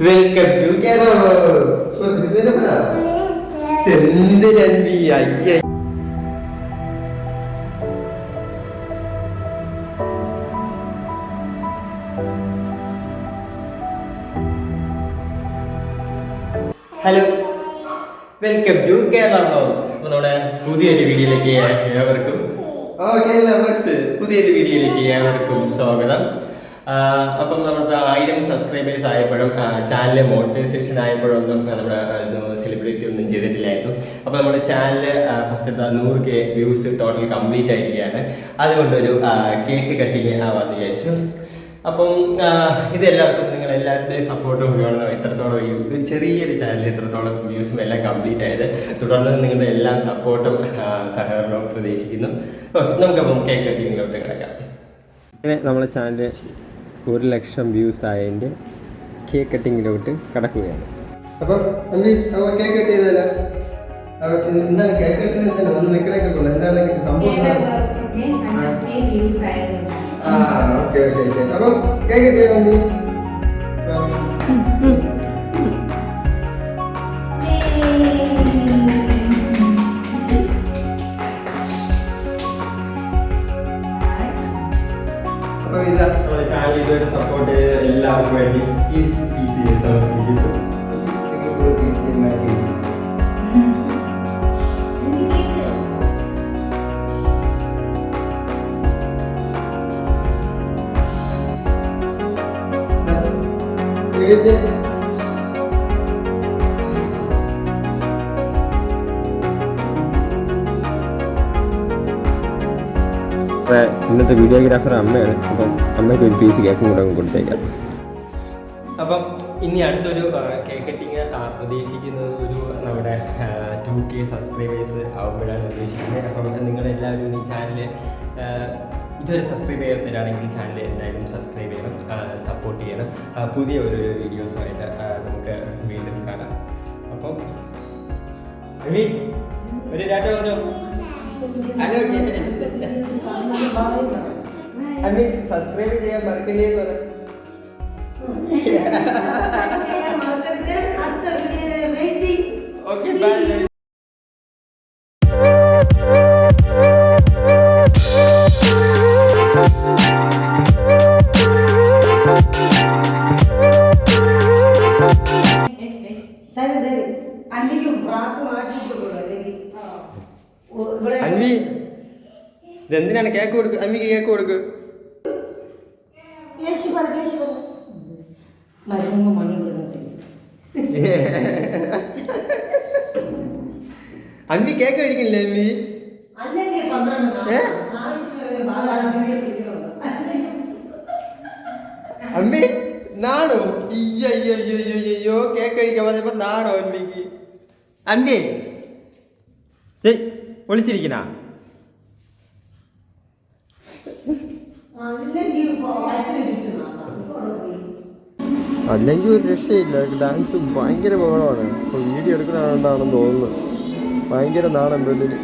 Welcome to Kerala. എന്തിനൻവി അയ്യ hello, welcome to Kerala vlogs. അപ്പോൾ നമ്മുടെ പുതിയൊരു വീഡിയോയിലേക്ക് ഏവർക്കും സ്വാഗതം. അപ്പം നമ്മുടെ 1000 സബ്സ്ക്രൈബേഴ്സ് ആയപ്പോഴും ചാനൽ മോണിറ്റൈസേഷൻ ആയപ്പോഴൊന്നും നമ്മുടെ സെലിബ്രിറ്റി ഒന്നും ചെയ്തിട്ടില്ലായിരുന്നു. അപ്പോൾ നമ്മുടെ channel first 100K views total complete ആയിരിക്കുകയാണ്. അതുകൊണ്ടൊരു കേക്ക് കട്ടിങ് ആവാമെന്ന് വിചാരിച്ചു. അപ്പം ഇതെല്ലാവർക്കും നിങ്ങളെല്ലാവരുടെയും സപ്പോർട്ടും വേണം. എത്രത്തോളം ഒരു ചെറിയൊരു ചാനൽ എത്രത്തോളം വ്യൂസും എല്ലാം കംപ്ലീറ്റ് ആയത്, തുടർന്ന് നിങ്ങളുടെ എല്ലാം സപ്പോർട്ടും സഹകരണവും പ്രതീക്ഷിക്കുന്നു. ഓക്കെ, നമുക്കപ്പം കേക്ക് കട്ടിങ്ങിലോട്ട് കിടക്കാം. അങ്ങനെ നമ്മളെ ചാനൽ 1,00,000 വ്യൂസ് ആയതിൻ്റെ കേക്ക് കട്ടിങ്ങിലോട്ട് കടക്കുകയാണ്. അപ്പം കേക്ക് കട്ട് ചെയ്തല്ല എന്താണ് കേക്ക് കട്ടിങ് ഒന്ന് നിൽക്കണൊക്കെ കൊള്ളു. എന്താണ് സംഭവം? Okay okay okay. അപ്പം കേക്ക് കട്ട് ചെയ്താൽ നമ്മുടെ ചാനൽ ഇതുവരെ സപ്പോർട്ട് ചെയ്ത എല്ലാവർക്കും വേണ്ടി ഈ പീസ് സമർപ്പിക്കുന്നു. ഇന്നത്തെ വീഡിയോഗ്രാഫർ അമ്മയാണ്. അപ്പം അമ്മയ്ക്ക് ഒരു പീസ് കേക്കും കൂടെ കൊടുത്തേക്കാം. അപ്പം ഇനി അടുത്തൊരു കേക്ക് കട്ടിങ് പ്രതീക്ഷിക്കുന്നത് ഒരു നമ്മുടെ 2K സബ്സ്ക്രൈബേഴ്സ് ആകുമ്പോഴാണ് ഉദ്ദേശിക്കുന്നത്. അപ്പം നിങ്ങളെല്ലാവരും ഈ ചാനൽ ഇതുവരെ സബ്സ്ക്രൈബ് ചെയ്യാത്തവരാണെങ്കിൽ ചാനൽ എന്തായാലും സബ്സ്ക്രൈബ് ചെയ്യണം, സപ്പോർട്ട് ചെയ്യണം. പുതിയ ഒരു വീഡിയോസുമായിട്ട് നമുക്ക് വീണ്ടും കാണാം. അപ്പം ഒരു ഡാറ്റ പറഞ്ഞു സബ്സ്ക്രൈബ് ചെയ്യാൻ മറക്കില്ലേ എന്ന് പറഞ്ഞു. Okay, bye. അൻവി, ഇതെന്തിനാണ് കേക്ക് കൊടുക്കുക? അൻവിക്ക് കേക്ക് കൊടുക്കുക. അൻവി കേക്ക് കഴിക്കില്ലേ? അമ്മി നാണോ? അയ്യോ കേക്ക് കഴിക്കാൻ പറഞ്ഞപ്പോ നാണോ അൻവിക്ക്? അൻവി ഒളിച്ചിരിക്കണ? അല്ലെങ്കിൽ ഒരു രക്ഷയില്ല. ഡാൻസ് ഭയങ്കര ബഹളമാണ്. ഇപ്പോൾ വീഡിയോ എടുക്കണതാണെന്ന് തോന്നുന്നു. ഭയങ്കര നാടൻ പെണ്ണിന്.